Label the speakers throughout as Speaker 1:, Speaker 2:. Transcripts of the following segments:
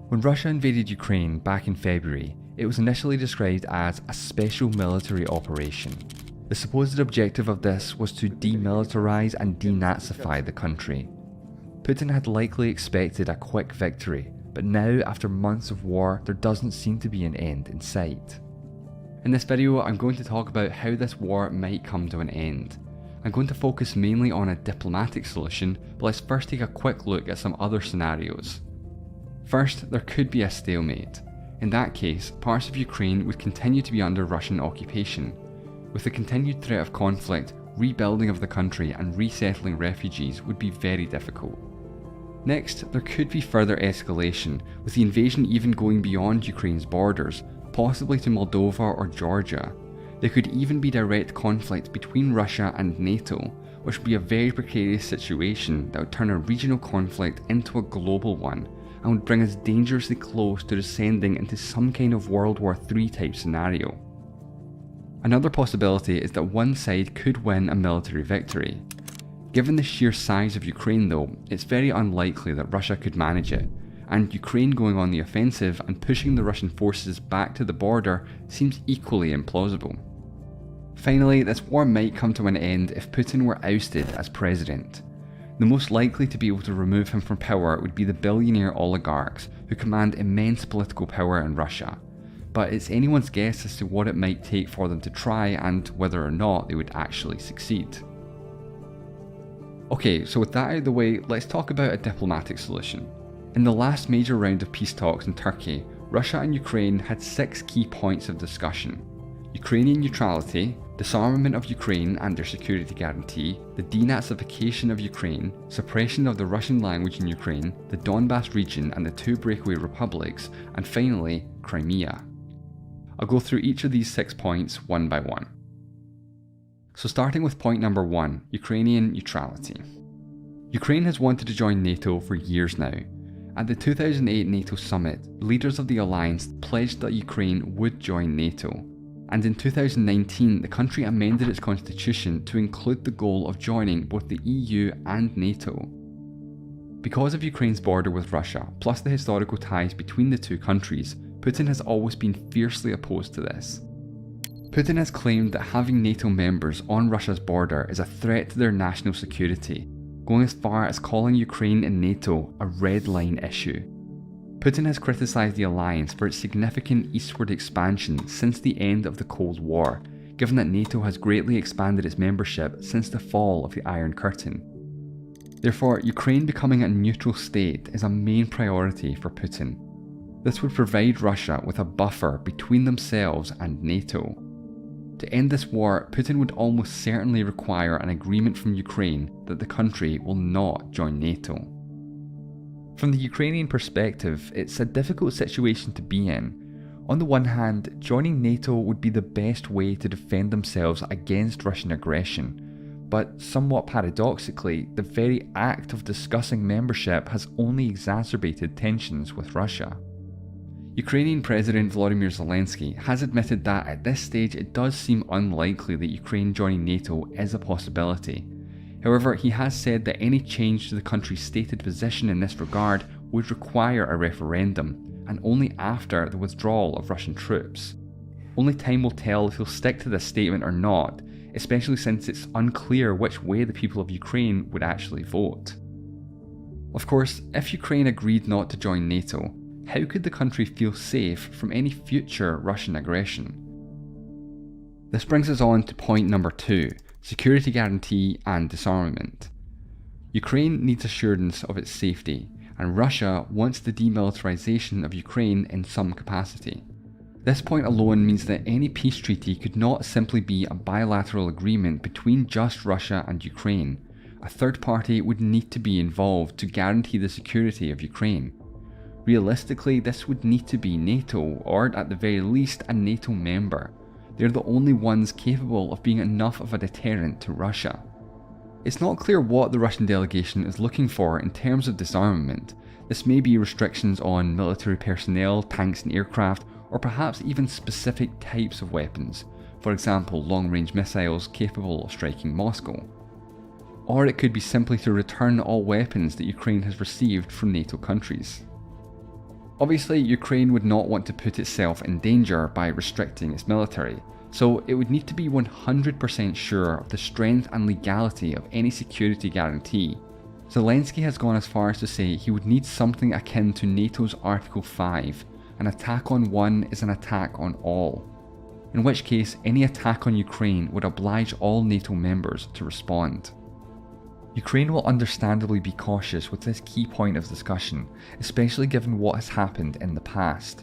Speaker 1: When Russia invaded Ukraine back in February, it was initially described as a special military operation. The supposed objective of this was to demilitarize and denazify the country. Putin had likely expected a quick victory, but now after months of war, there doesn't seem to be an end in sight. In this video, I'm going to talk about how this war might come to an end. I'm going to focus mainly on a diplomatic solution, but let's first take a quick look at some other scenarios. First, there could be a stalemate. In that case, parts of Ukraine would continue to be under Russian occupation. With the continued threat of conflict, rebuilding of the country and resettling refugees would be very difficult. Next, there could be further escalation, with the invasion even going beyond Ukraine's borders, possibly to Moldova or Georgia. There could even be direct conflict between Russia and NATO, which would be a very precarious situation that would turn a regional conflict into a global one, and would bring us dangerously close to descending into some kind of World War III type scenario. Another possibility is that one side could win a military victory. Given the sheer size of Ukraine though, it's very unlikely that Russia could manage it, and Ukraine going on the offensive and pushing the Russian forces back to the border seems equally implausible. Finally, this war might come to an end if Putin were ousted as president. The most likely to be able to remove him from power would be the billionaire oligarchs who command immense political power in Russia, but it's anyone's guess as to what it might take for them to try and whether or not they would actually succeed. Okay, so with that out of the way, let's talk about a diplomatic solution. In the last major round of peace talks in Turkey, Russia and Ukraine had 6 key points of discussion: Ukrainian neutrality, disarmament of Ukraine and their security guarantee, the denazification of Ukraine, suppression of the Russian language in Ukraine, the Donbas region and the 2 breakaway republics, and finally, Crimea. I'll go through each of these 6 points one by one. So starting with point number 1, Ukrainian neutrality. Ukraine has wanted to join NATO for years now. At the 2008 NATO summit, leaders of the alliance pledged that Ukraine would join NATO. And in 2019, the country amended its constitution to include the goal of joining both the EU and NATO. Because of Ukraine's border with Russia, plus the historical ties between the two countries, Putin has always been fiercely opposed to this. Putin has claimed that having NATO members on Russia's border is a threat to their national security, going as far as calling Ukraine and NATO a red line issue. Putin has criticised the alliance for its significant eastward expansion since the end of the Cold War, given that NATO has greatly expanded its membership since the fall of the Iron Curtain. Therefore, Ukraine becoming a neutral state is a main priority for Putin. This would provide Russia with a buffer between themselves and NATO. To end this war, Putin would almost certainly require an agreement from Ukraine that the country will not join NATO. From the Ukrainian perspective, it's a difficult situation to be in. On the one hand, joining NATO would be the best way to defend themselves against Russian aggression, but somewhat paradoxically, the very act of discussing membership has only exacerbated tensions with Russia. Ukrainian President Volodymyr Zelensky has admitted that at this stage it does seem unlikely that Ukraine joining NATO is a possibility. However, he has said that any change to the country's stated position in this regard would require a referendum, and only after the withdrawal of Russian troops. Only time will tell if he'll stick to this statement or not, especially since it's unclear which way the people of Ukraine would actually vote. Of course, if Ukraine agreed not to join NATO, how could the country feel safe from any future Russian aggression? This brings us on to point number 2. Security guarantee and disarmament. Ukraine needs assurance of its safety, and Russia wants the demilitarization of Ukraine in some capacity. This point alone means that any peace treaty could not simply be a bilateral agreement between just Russia and Ukraine. A third party would need to be involved to guarantee the security of Ukraine. Realistically, this would need to be NATO, or at the very least a NATO member. They're the only ones capable of being enough of a deterrent to Russia. It's not clear what the Russian delegation is looking for in terms of disarmament. This may be restrictions on military personnel, tanks and aircraft, or perhaps even specific types of weapons, for example long-range missiles capable of striking Moscow. Or it could be simply to return all weapons that Ukraine has received from NATO countries. Obviously, Ukraine would not want to put itself in danger by restricting its military, so it would need to be 100% sure of the strength and legality of any security guarantee. Zelensky has gone as far as to say he would need something akin to NATO's Article 5, an attack on one is an attack on all, in which case any attack on Ukraine would oblige all NATO members to respond. Ukraine will understandably be cautious with this key point of discussion, especially given what has happened in the past.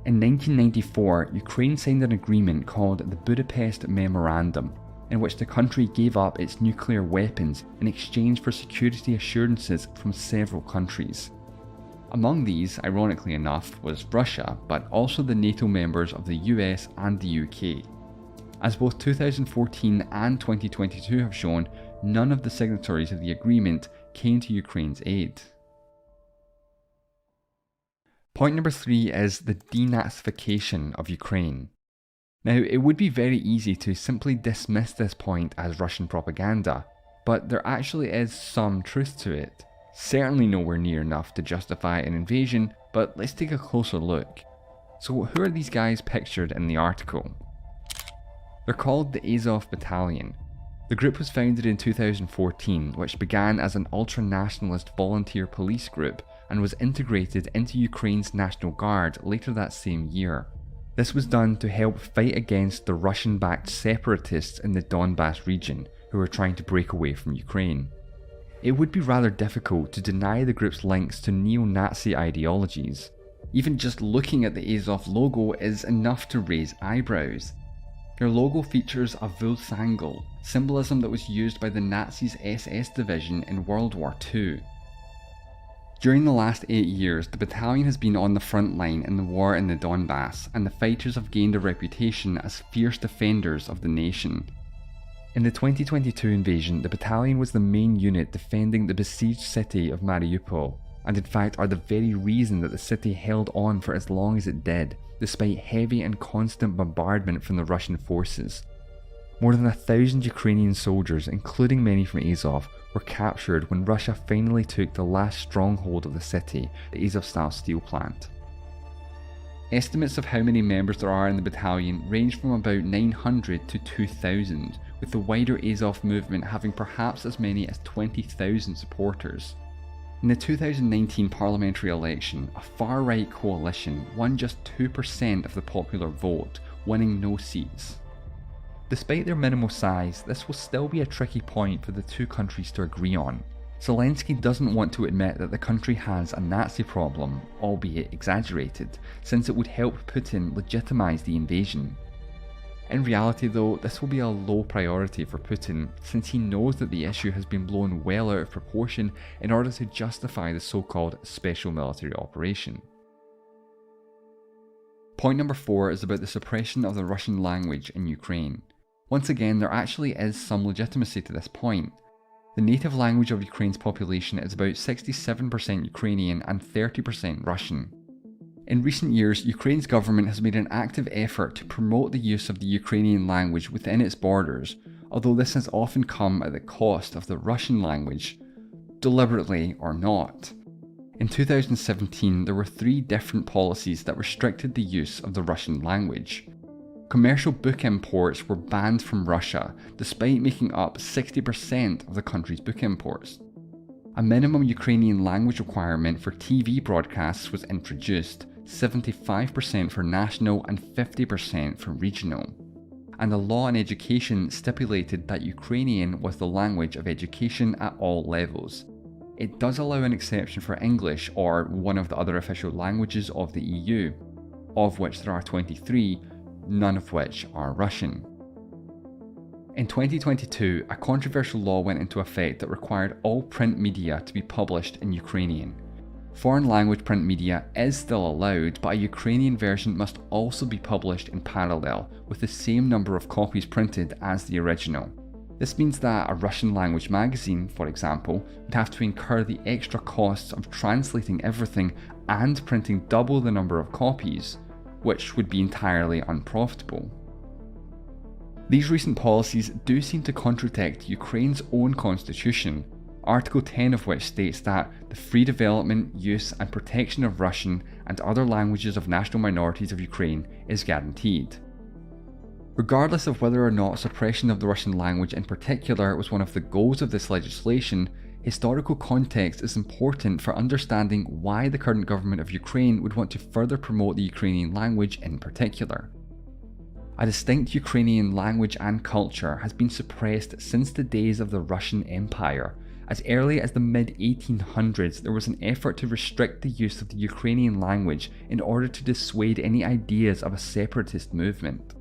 Speaker 1: In 1994, Ukraine signed an agreement called the Budapest Memorandum, in which the country gave up its nuclear weapons in exchange for security assurances from several countries. Among these, ironically enough, was Russia, but also the NATO members of the US and the UK. As both 2014 and 2022 have shown, none of the signatories of the agreement came to Ukraine's aid. Point number 3 is the denazification of Ukraine. Now, it would be very easy to simply dismiss this point as Russian propaganda, but there actually is some truth to it. Certainly nowhere near enough to justify an invasion, but let's take a closer look. So who are these guys pictured in the article? They're called the Azov Battalion. The group was founded in 2014, which began as an ultra-nationalist volunteer police group and was integrated into Ukraine's National Guard later that same year. This was done to help fight against the Russian-backed separatists in the Donbass region who were trying to break away from Ukraine. It would be rather difficult to deny the group's links to neo-Nazi ideologies. Even just looking at the Azov logo is enough to raise eyebrows. Their logo features a Vulsangel, symbolism that was used by the Nazis' SS division in World War II. During the last 8 years, the battalion has been on the front line in the war in the Donbass, and the fighters have gained a reputation as fierce defenders of the nation. In the 2022 invasion, the battalion was the main unit defending the besieged city of Mariupol, and in fact are the very reason that the city held on for as long as it did, despite heavy and constant bombardment from the Russian forces. More than 1,000 Ukrainian soldiers, including many from Azov, were captured when Russia finally took the last stronghold of the city, the Azovstal steel plant. Estimates of how many members there are in the battalion range from about 900 to 2,000, with the wider Azov movement having perhaps as many as 20,000 supporters. In the 2019 parliamentary election, a far-right coalition won just 2% of the popular vote, winning no seats. Despite their minimal size, this will still be a tricky point for the two countries to agree on. Zelensky doesn't want to admit that the country has a Nazi problem, albeit exaggerated, since it would help Putin legitimize the invasion. In reality though, this will be a low priority for Putin, since he knows that the issue has been blown well out of proportion in order to justify the so-called special military operation. Point number 4 is about the suppression of the Russian language in Ukraine. Once again, there actually is some legitimacy to this point. The native language of Ukraine's population is about 67% Ukrainian and 30% Russian. In recent years, Ukraine's government has made an active effort to promote the use of the Ukrainian language within its borders, although this has often come at the cost of the Russian language, deliberately or not. In 2017, there were 3 different policies that restricted the use of the Russian language. Commercial book imports were banned from Russia, despite making up 60% of the country's book imports. A minimum Ukrainian language requirement for TV broadcasts was introduced, 75% for national and 50% for regional. And the law on education stipulated that Ukrainian was the language of education at all levels. It does allow an exception for English or one of the other official languages of the EU, of which there are 23, none of which are Russian. In 2022, a controversial law went into effect that required all print media to be published in Ukrainian. Foreign language print media is still allowed, but a Ukrainian version must also be published in parallel, with the same number of copies printed as the original. This means that a Russian language magazine, for example, would have to incur the extra costs of translating everything and printing double the number of copies, which would be entirely unprofitable. These recent policies do seem to contradict Ukraine's own constitution, Article 10 of which states that the free development, use and protection of Russian and other languages of national minorities of Ukraine is guaranteed. Regardless of whether or not suppression of the Russian language in particular was one of the goals of this legislation, historical context is important for understanding why the current government of Ukraine would want to further promote the Ukrainian language in particular. A distinct Ukrainian language and culture has been suppressed since the days of the Russian Empire. As early as the mid-1800s, there was an effort to restrict the use of the Ukrainian language in order to dissuade any ideas of a separatist movement.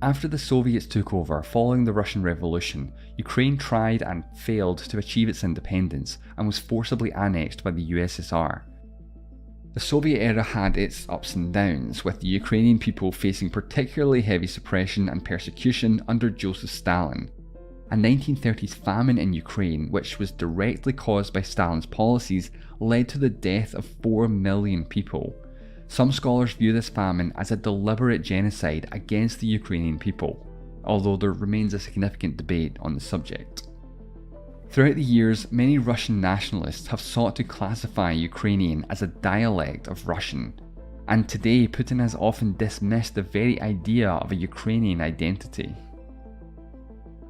Speaker 1: After the Soviets took over following the Russian Revolution, Ukraine tried and failed to achieve its independence and was forcibly annexed by the USSR. The Soviet era had its ups and downs, with the Ukrainian people facing particularly heavy suppression and persecution under Joseph Stalin. A 1930s famine in Ukraine, which was directly caused by Stalin's policies, led to the death of 4 million people. Some scholars view this famine as a deliberate genocide against the Ukrainian people, although there remains a significant debate on the subject. Throughout the years, many Russian nationalists have sought to classify Ukrainian as a dialect of Russian, and today Putin has often dismissed the very idea of a Ukrainian identity.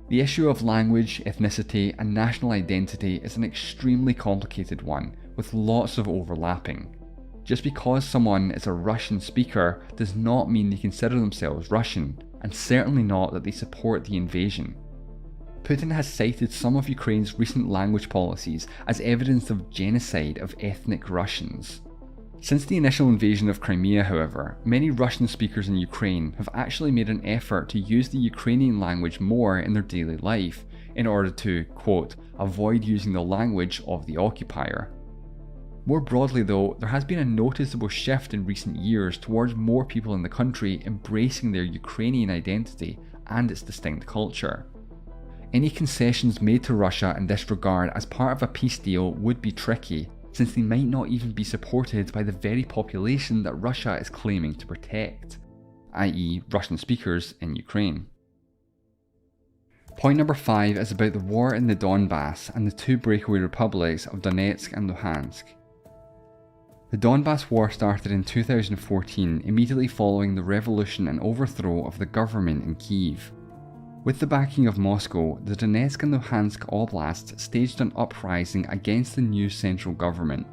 Speaker 1: The issue of language, ethnicity, and national identity is an extremely complicated one, with lots of overlapping. Just because someone is a Russian speaker does not mean they consider themselves Russian, and certainly not that they support the invasion. Putin has cited some of Ukraine's recent language policies as evidence of genocide of ethnic Russians. Since the initial invasion of Crimea, however, many Russian speakers in Ukraine have actually made an effort to use the Ukrainian language more in their daily life in order to, quote, avoid using the language of the occupier. More broadly though, there has been a noticeable shift in recent years towards more people in the country embracing their Ukrainian identity and its distinct culture. Any concessions made to Russia in this regard as part of a peace deal would be tricky, since they might not even be supported by the very population that Russia is claiming to protect, i.e. Russian speakers in Ukraine. Point number 5 is about the war in the Donbass and the two breakaway republics of Donetsk and Luhansk. The Donbass War started in 2014, immediately following the revolution and overthrow of the government in Kyiv. With the backing of Moscow, the Donetsk and Luhansk oblasts staged an uprising against the new central government.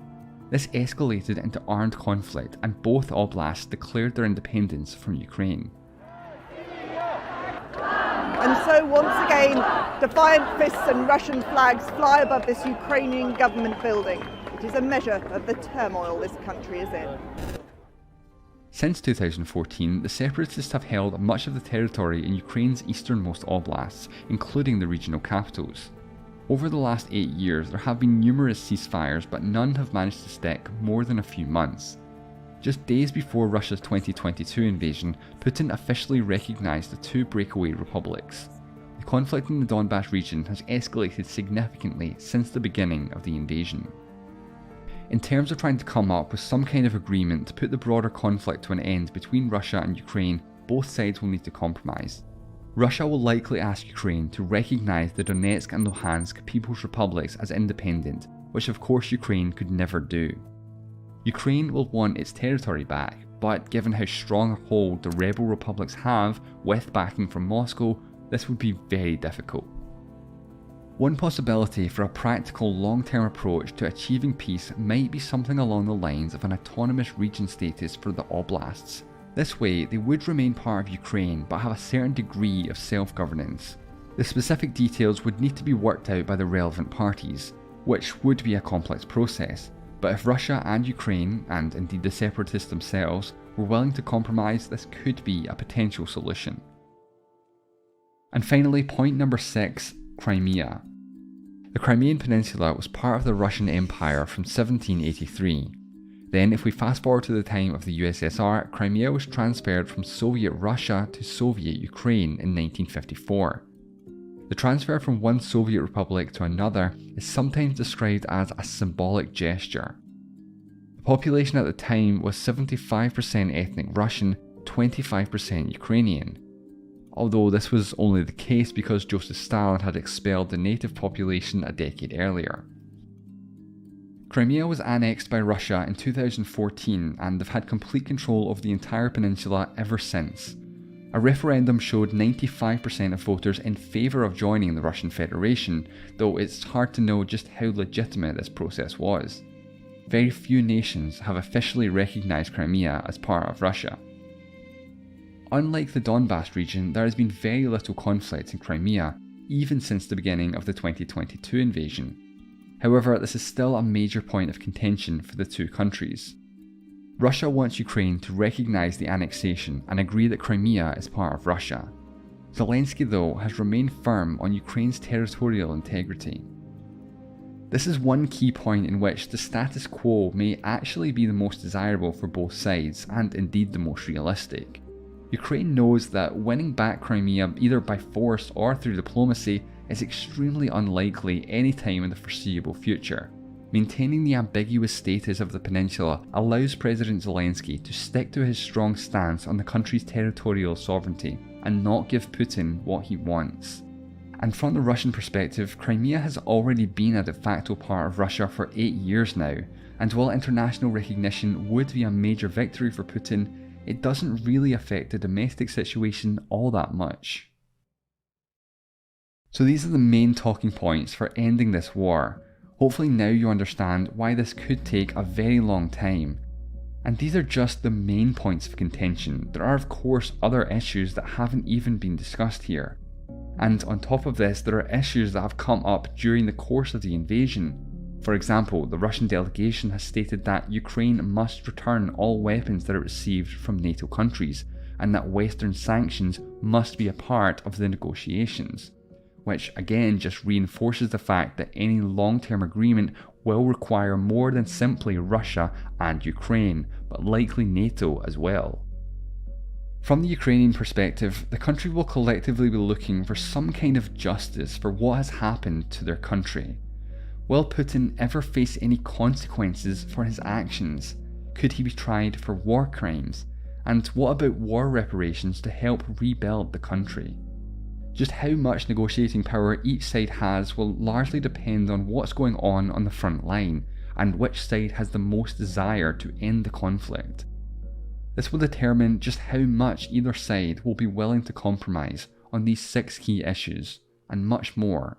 Speaker 1: This escalated into armed conflict, and both oblasts declared their independence from Ukraine.
Speaker 2: And so once again, defiant fists and Russian flags fly above this Ukrainian government building. It is a measure of the turmoil this country is in.
Speaker 1: Since 2014, the separatists have held much of the territory in Ukraine's easternmost oblasts, including the regional capitals. Over the last 8 years, there have been numerous ceasefires, but none have managed to stick more than a few months. Just days before Russia's 2022 invasion, Putin officially recognised the two breakaway republics. The conflict in the Donbass region has escalated significantly since the beginning of the invasion. In terms of trying to come up with some kind of agreement to put the broader conflict to an end between Russia and Ukraine, both sides will need to compromise. Russia will likely ask Ukraine to recognise the Donetsk and Luhansk People's Republics as independent, which of course Ukraine could never do. Ukraine will want its territory back, but given how strong a hold the rebel republics have, with backing from Moscow, this would be very difficult. One possibility for a practical long-term approach to achieving peace might be something along the lines of an autonomous region status for the oblasts. This way, they would remain part of Ukraine but have a certain degree of self-governance. The specific details would need to be worked out by the relevant parties, which would be a complex process, but if Russia and Ukraine, and indeed the separatists themselves, were willing to compromise, this could be a potential solution. And finally, point number 6. Crimea. The Crimean Peninsula was part of the Russian Empire from 1783. Then, if we fast forward to the time of the USSR, Crimea was transferred from Soviet Russia to Soviet Ukraine in 1954. The transfer from one Soviet republic to another is sometimes described as a symbolic gesture. The population at the time was 75% ethnic Russian, 25% Ukrainian. although this was only the case because Joseph Stalin had expelled the native population a decade earlier. Crimea was annexed by Russia in 2014 and they've had complete control of the entire peninsula ever since. A referendum showed 95% of voters in favour of joining the Russian Federation, though it's hard to know just how legitimate this process was. Very few nations have officially recognised Crimea as part of Russia. Unlike the Donbass region, there has been very little conflict in Crimea, even since the beginning of the 2022 invasion. However, this is still a major point of contention for the two countries. Russia wants Ukraine to recognise the annexation and agree that Crimea is part of Russia. Zelensky, though, has remained firm on Ukraine's territorial integrity. This is one key point in which the status quo may actually be the most desirable for both sides, and indeed the most realistic. Ukraine knows that winning back Crimea either by force or through diplomacy is extremely unlikely any time in the foreseeable future. Maintaining the ambiguous status of the peninsula allows President Zelensky to stick to his strong stance on the country's territorial sovereignty and not give Putin what he wants. And from the Russian perspective, Crimea has already been a de facto part of Russia for 8 years now, and while international recognition would be a major victory for Putin, it doesn't really affect the domestic situation all that much. So these are the main talking points for ending this war. Hopefully now you understand why this could take a very long time. And these are just the main points of contention. There are of course other issues that haven't even been discussed here. And on top of this, there are issues that have come up during the course of the invasion. For example, the Russian delegation has stated that Ukraine must return all weapons that it received from NATO countries, and that Western sanctions must be a part of the negotiations, which again just reinforces the fact that any long-term agreement will require more than simply Russia and Ukraine, but likely NATO as well. From the Ukrainian perspective, the country will collectively be looking for some kind of justice for what has happened to their country. Will Putin ever face any consequences for his actions? Could he be tried for war crimes? And what about war reparations to help rebuild the country? Just how much negotiating power each side has will largely depend on what's going on the front line, and which side has the most desire to end the conflict. This will determine just how much either side will be willing to compromise on these 6 key issues, and much more.